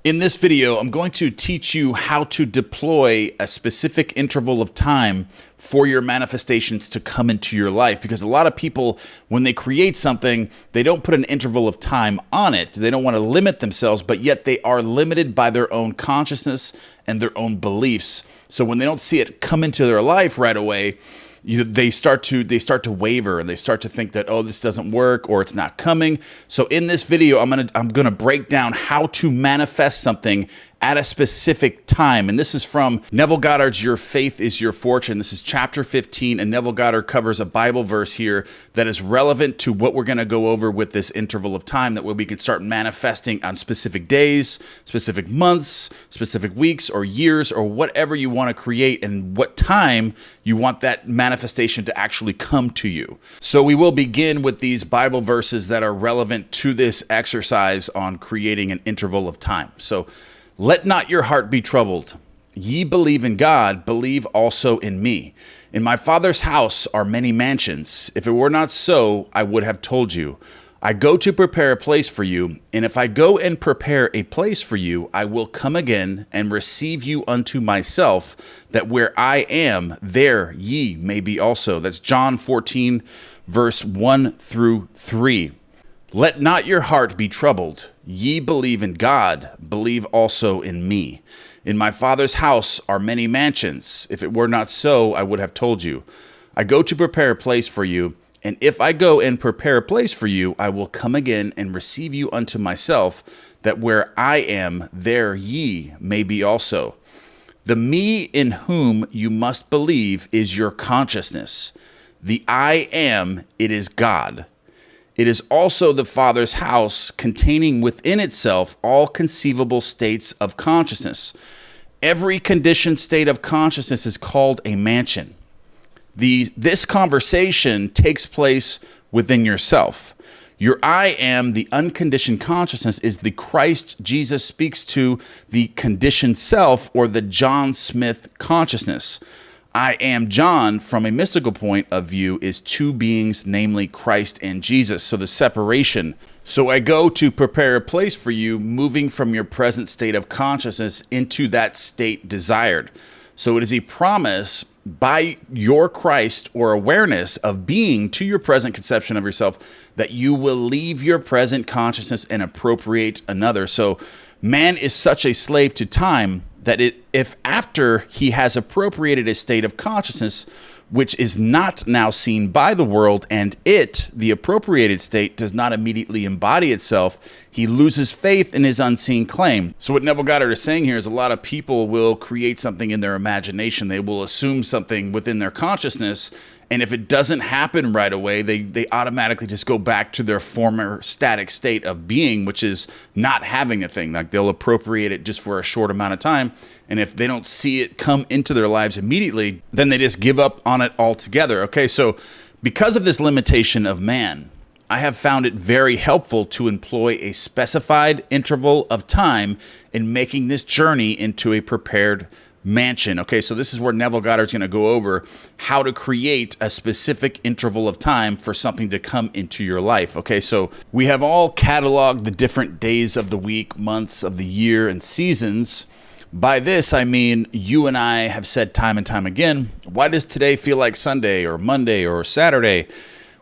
In this video, I'm going to teach you how to deploy a specific interval of time for your manifestations to come into your life. Because a lot of people, when they create something, they don't put an interval of time on it. They don't want to limit themselves, but yet they are limited by their own consciousness and their own beliefs. So when they don't see it come into their life right away, they start to waver and they start to think that, oh, this doesn't work or it's not coming. So in this video, I'm gonna break down how to manifest something at a specific time. And this is from Neville Goddard's Your Faith is Your Fortune. This is chapter 15, and Neville Goddard covers a Bible verse here that is relevant to what we're gonna go over with this interval of time, that way we can start manifesting on specific days, specific months, specific weeks or years, or whatever you wanna create and what time you want that manifestation to actually come to you. So we will begin with these Bible verses that are relevant to this exercise on creating an interval of time. So, let not your heart be troubled. Ye believe in God, believe also in me. In my Father's house are many mansions. If it were not so, I would have told you. I go to prepare a place for you, and if I go and prepare a place for you, I will come again and receive you unto myself, that where I am, there ye may be also. That's John 14, verse 1 through 3. Let not your heart be troubled. Ye believe in God, believe also in me. In my Father's house are many mansions. If it were not so, I would have told you. I go to prepare a place for you, and if I go and prepare a place for you, I will come again and receive you unto myself, that where I am, there ye may be also. The me in whom you must believe is your consciousness. The I am, it is God. It is also the Father's house, containing within itself all conceivable states of consciousness. Every conditioned state of consciousness is called a mansion. This conversation takes place within yourself. Your I am, the unconditioned consciousness, is the Christ Jesus speaks to the conditioned self, or the John Smith consciousness. I am John, from a mystical point of view, is two beings, namely Christ and Jesus. So the separation. So I go to prepare a place for you, moving from your present state of consciousness into that state desired. So it is a promise by your Christ, or awareness of being, to your present conception of yourself, that you will leave your present consciousness and appropriate another. So man is such a slave to time that if after he has appropriated a state of consciousness, which is not now seen by the world, and the appropriated state, does not immediately embody itself, he loses faith in his unseen claim. So what Neville Goddard is saying here is a lot of people will create something in their imagination. They will assume something within their consciousness, and if it doesn't happen right away, they automatically just go back to their former static state of being, which is not having a thing. Like, they'll appropriate it just for a short amount of time, and if they don't see it come into their lives immediately, then they just give up on it altogether. Okay, so because of this limitation of man, I have found it very helpful to employ a specified interval of time in making this journey into a prepared mansion. Okay, so this is where Neville Goddard's going to go over how to create a specific interval of time for something to come into your life. Okay, so we have all cataloged the different days of the week, months of the year, and seasons. By this, I mean, you and I have said time and time again, why does today feel like Sunday or Monday or Saturday?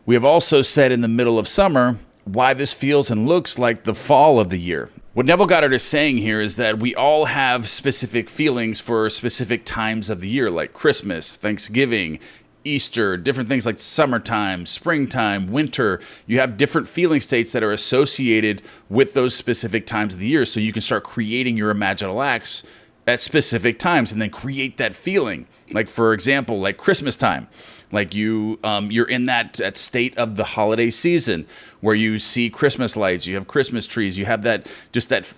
We have also said in the middle of summer, why this feels and looks like the fall of the year. What Neville Goddard is saying here is that we all have specific feelings for specific times of the year, like Christmas, Thanksgiving, Easter, different things like summertime, springtime, winter. You have different feeling states that are associated with those specific times of the year. So you can start creating your imaginal acts at specific times and then create that feeling. Like, for example, like Christmas time. Like you're in that state of the holiday season where you see Christmas lights, you have Christmas trees, you have that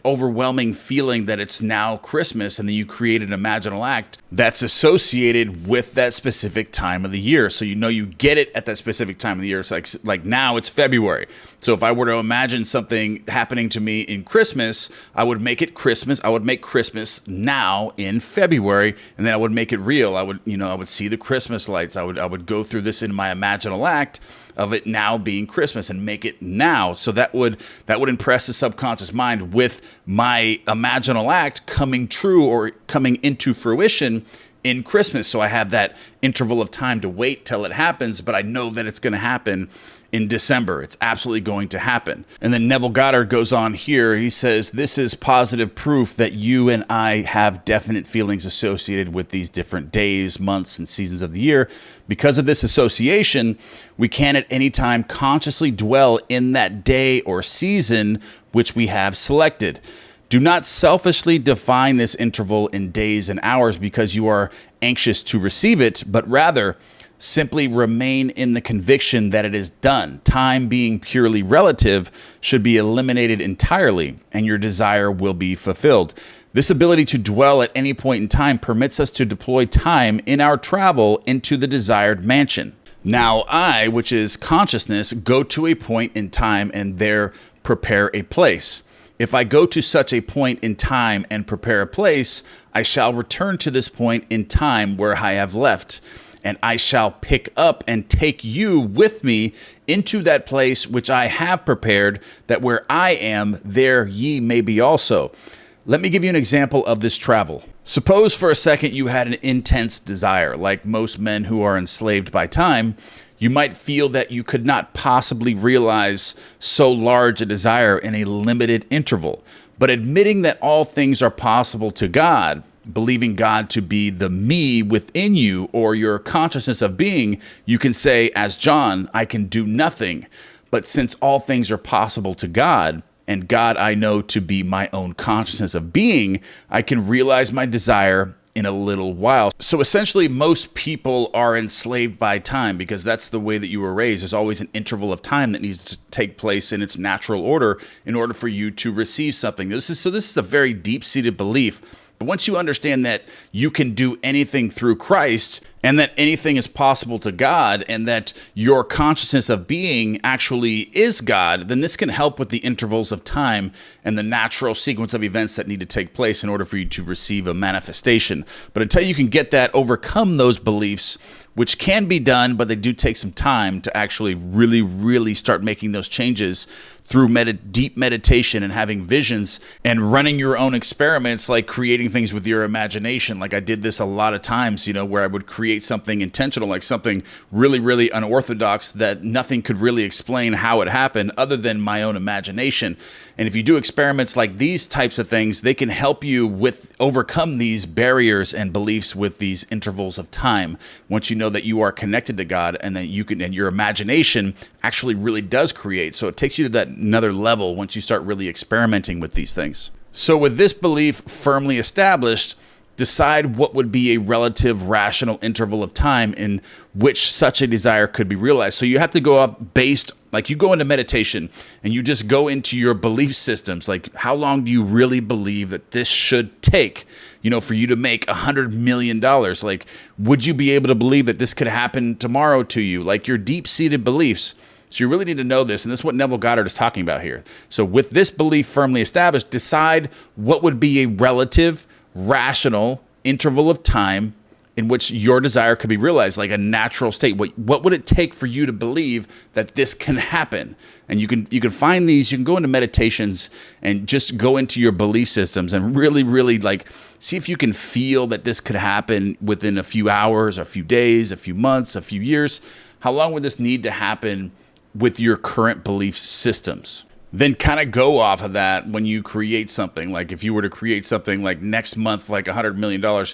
overwhelming feeling that it's now Christmas, and then you create an imaginal act that's associated with that specific time of the year. So you know you get it at that specific time of the year. It's like now it's February. So if I were to imagine something happening to me in Christmas, I would make it Christmas. I would make Christmas now in February, and then I would make it real. I would see the Christmas lights. I would would go through this in my imaginal act of it now being Christmas and make it now. So that would impress the subconscious mind with my imaginal act coming true or coming into fruition in Christmas. So I have that interval of time to wait till it happens, but I know that it's going to happen in December. It's absolutely going to happen. And then Neville Goddard goes on here. He says, this is positive proof that you and I have definite feelings associated with these different days, months, and seasons of the year. Because of this association, we can at any time consciously dwell in that day or season which we have selected. Do not selfishly define this interval in days and hours because you are anxious to receive it, but rather simply remain in the conviction that it is done. Time, being purely relative, should be eliminated entirely, and your desire will be fulfilled. This ability to dwell at any point in time permits us to deploy time in our travel into the desired mansion. Now I, which is consciousness, go to a point in time and there prepare a place. If I go to such a point in time and prepare a place, I shall return to this point in time where I have left, and I shall pick up and take you with me into that place which I have prepared, that where I am, there ye may be also. Let me give you an example of this travel. Suppose for a second you had an intense desire. Like most men who are enslaved by time, you might feel that you could not possibly realize so large a desire in a limited interval. But admitting that all things are possible to God, believing God to be the me within you or your consciousness of being, you can say, as John, I can do nothing. But since all things are possible to God, and God I know to be my own consciousness of being, I can realize my desire in a little while. So essentially, most people are enslaved by time because that's the way that you were raised. There's always an interval of time that needs to take place in its natural order in order for you to receive something. This is a very deep-seated belief. But once you understand that you can do anything through Christ and that anything is possible to God and that your consciousness of being actually is God, then this can help with the intervals of time and the natural sequence of events that need to take place in order for you to receive a manifestation. But until you can get that, overcome those beliefs, which can be done, but they do take some time to actually really, really start making those changes through deep meditation and having visions and running your own experiments, like creating things with your imagination. Like I did this a lot of times, where I would create something intentional, like something really, really unorthodox that nothing could really explain how it happened other than my own imagination. And if you do experiments like these types of things, they can help you with overcome these barriers and beliefs with these intervals of time. Once you know that you are connected to God and that you can, and your imagination actually really does create. So it takes you to that another level once you start really experimenting with these things. So with this belief firmly established, decide what would be a relative rational interval of time in which such a desire could be realized. So you have to go up based, like you go into meditation and you just go into your belief systems. Like, how long do you really believe that this should take, for you to make $100 million? Like, would you be able to believe that this could happen tomorrow to you? Like your deep-seated beliefs. So you really need to know this, and this is what Neville Goddard is talking about here. So with this belief firmly established, decide what would be a relative, rational interval of time in which your desire could be realized, like a natural state. What would it take for you to believe that this can happen? And you can find these. You can go into meditations and just go into your belief systems and really, really see if you can feel that this could happen within a few hours, a few days, a few months, a few years. How long would this need to happen with your current belief systems? Then kind of go off of that when you create something. Like if you were to create something like next month, like $100 million,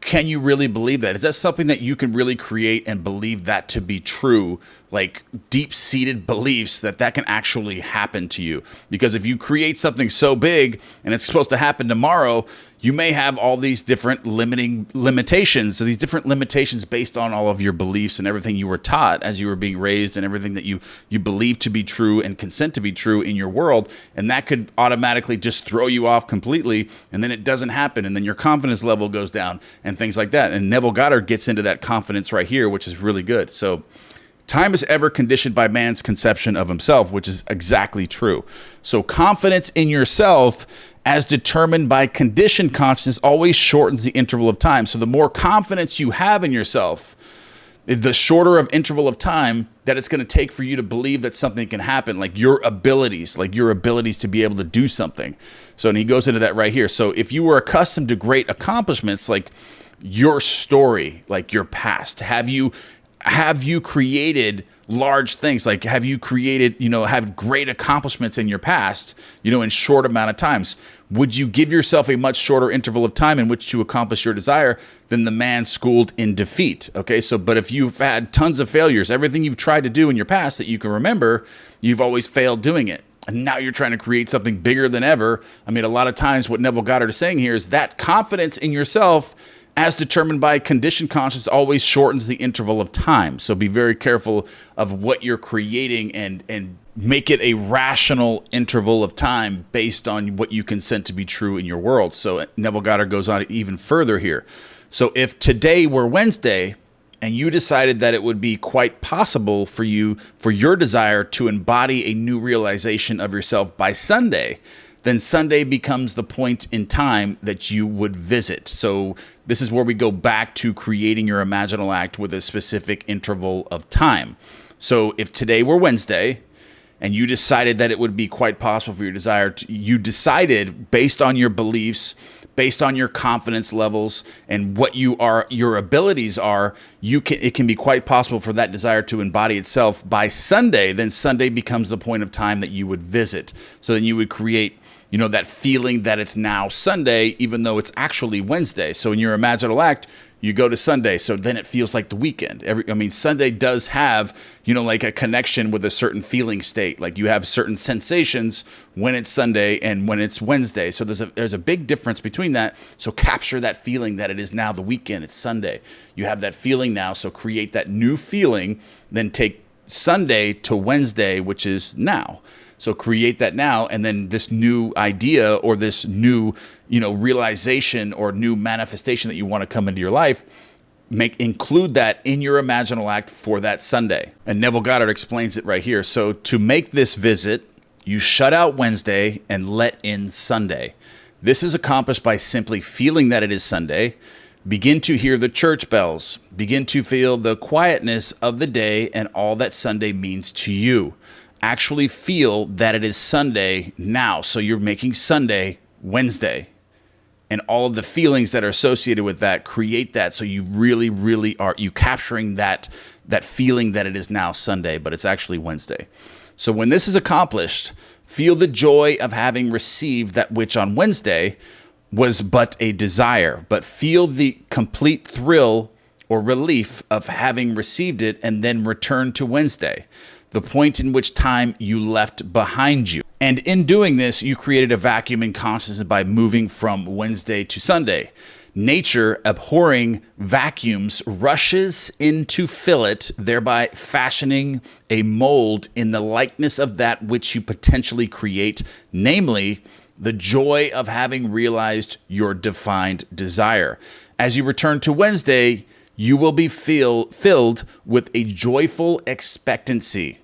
can you really believe that? Is that something that you can really create and believe that to be true? Like deep-seated beliefs that can actually happen to you. Because if you create something so big and it's supposed to happen tomorrow, you may have all these different limitations. So these different limitations based on all of your beliefs and everything you were taught as you were being raised and everything that you believe to be true and consent to be true in your world. And that could automatically just throw you off completely. And then it doesn't happen. And then your confidence level goes down and things like that. And Neville Goddard gets into that confidence right here, which is really good. So time is ever conditioned by man's conception of himself, which is exactly true. So confidence in yourself, as determined by conditioned consciousness, always shortens the interval of time. So the more confidence you have in yourself, the shorter of interval of time that it's going to take for you to believe that something can happen, like your abilities to be able to do something. So, and he goes into that right here. So if you were accustomed to great accomplishments, like your story, like your past, have you created large things? Like, have you created, have great accomplishments in your past, in short amount of times? Would you give yourself a much shorter interval of time in which to accomplish your desire than the man schooled in defeat? Okay, so, but if you've had tons of failures, everything you've tried to do in your past that you can remember, you've always failed doing it. And now you're trying to create something bigger than ever. I mean, a lot of times what Neville Goddard is saying here is that confidence in yourself, as determined by conditioned consciousness, always shortens the interval of time. So be very careful of what you're creating and make it a rational interval of time based on what you consent to be true in your world. So Neville Goddard goes on even further here. So if today were Wednesday and you decided that it would be quite possible for you, for your desire to embody a new realization of yourself by Sunday, then Sunday becomes the point in time that you would visit. So this is where we go back to creating your imaginal act with a specific interval of time. So if today were Wednesday and you decided that it would be quite possible for your desire to, you decided based on your beliefs, based on your confidence levels and what your abilities are, it can be quite possible for that desire to embody itself by Sunday. Then Sunday becomes the point of time that you would visit. So then you would create that feeling that it's now Sunday, even though it's actually Wednesday. So in your imaginal act, you go to Sunday. So then it feels like the weekend. Sunday does have, like a connection with a certain feeling state. Like you have certain sensations when it's Sunday and when it's Wednesday. So there's a big difference between that. So capture that feeling that it is now the weekend, it's Sunday. You have that feeling now. So create that new feeling, then take Sunday to Wednesday, which is now. So create that now, and then this new idea or this new, realization or new manifestation that you want to come into your life, include that in your imaginal act for that Sunday. And Neville Goddard explains it right here. So to make this visit, you shut out Wednesday and let in Sunday. This is accomplished by simply feeling that it is Sunday. Begin to hear the church bells. Begin to feel the quietness of the day and all that Sunday means to you. Actually feel that it is Sunday now. So you're making Sunday Wednesday. And all of the feelings that are associated with that, create that. So you really are capturing that feeling that it is now Sunday, but it's actually Wednesday. So when this is accomplished, feel the joy of having received that which on Wednesday was but a desire, but feel the complete thrill or relief of having received it and then return to Wednesday, the point in which time you left behind you. And in doing this, you created a vacuum in consciousness by moving from Wednesday to Sunday. Nature, abhorring vacuums, rushes in to fill it, thereby fashioning a mold in the likeness of that which you potentially create, namely, the joy of having realized your defined desire. As you return to Wednesday, you will be filled with a joyful expectancy.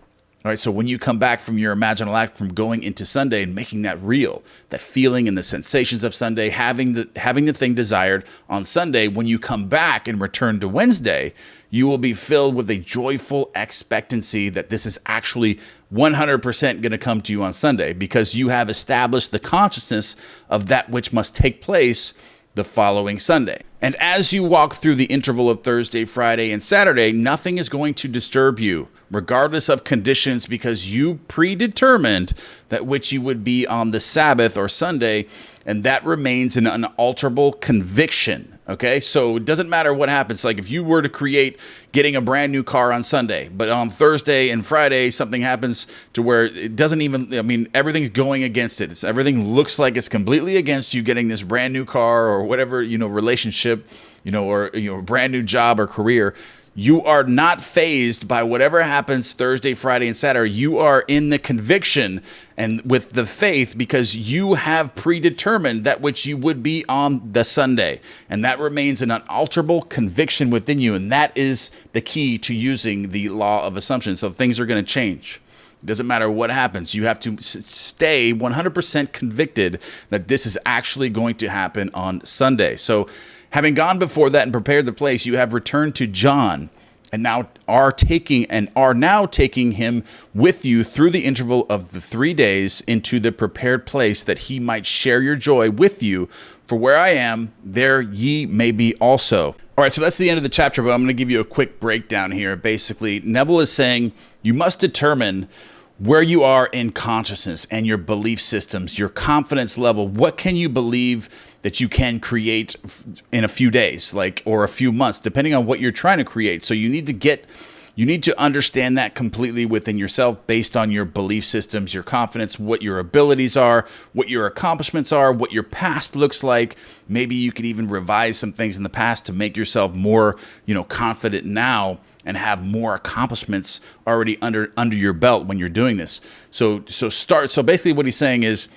All right, so when you come back from your imaginal act, from going into Sunday and making that real, that feeling and the sensations of Sunday, having the thing desired on Sunday, when you come back and return to Wednesday, you will be filled with a joyful expectancy that this is actually 100% going to come to you on Sunday, because you have established the consciousness of that which must take place the following Sunday. And as you walk through the interval of Thursday, Friday, and Saturday, nothing is going to disturb you, regardless of conditions, because you predetermined that which you would be on the Sabbath or Sunday, and that remains an unalterable conviction. Okay, so it doesn't matter what happens. Like if you were to create getting a brand new car on Sunday, but on Thursday and Friday, something happens to where it doesn't even, everything's going against it. Everything looks like it's completely against you getting this brand new car or whatever, relationship, or, a brand new job or career. You are not fazed by whatever happens Thursday, Friday, and Saturday. You are in the conviction and with the faith, because you have predetermined that which you would be on the Sunday. And that remains an unalterable conviction within you. And that is the key to using the law of assumption. So things are going to change. It doesn't matter what happens. You have to stay 100% convicted that this is actually going to happen on Sunday. So having gone before that and prepared the place, you have returned to John and now are now taking him with you through the interval of the 3 days into the prepared place, that he might share your joy with you. For where I am, there ye may be also. All right, so that's the end of the chapter, but I'm going to give you a quick breakdown here. Basically, Neville is saying you must determine where you are in consciousness and your belief systems, your confidence level. What can you believe that you can create in a few days, or a few months, depending on what you're trying to create. So you need to understand that completely within yourself, based on your belief systems, your confidence, what your abilities are, what your accomplishments are, what your past looks like. Maybe you could even revise some things in the past to make yourself more, confident now, and have more accomplishments already under your belt when you're doing this. So basically what he's saying is,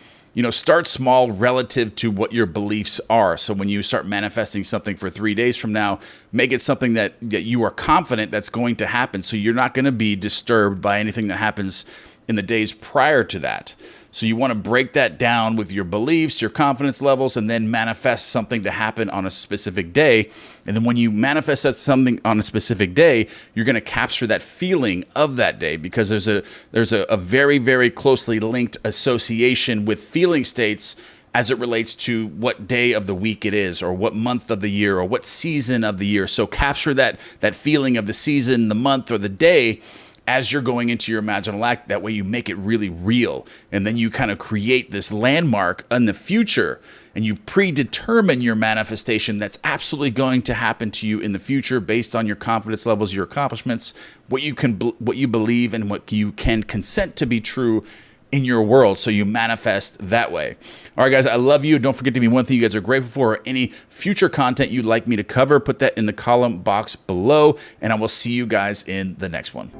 start small relative to what your beliefs are. So when you start manifesting something for 3 days from now, make it something that you are confident that's going to happen. So you're not going to be disturbed by anything that happens in the days prior to that. So you want to break that down with your beliefs, your confidence levels, and then manifest something to happen on a specific day. And then when you manifest something on a specific day, you're going to capture that feeling of that day, because there's a very, very closely linked association with feeling states as it relates to what day of the week it is, or what month of the year, or what season of the year. So capture that feeling of the season, the month, or the day as you're going into your imaginal act. That way you make it really real. And then you kind of create this landmark in the future, and you predetermine your manifestation that's absolutely going to happen to you in the future, based on your confidence levels, your accomplishments, what you believe, and what you can consent to be true in your world. So you manifest that way. All right, guys, I love you. Don't forget to be one thing you guys are grateful for, or any future content you'd like me to cover. Put that in the column box below, and I will see you guys in the next one.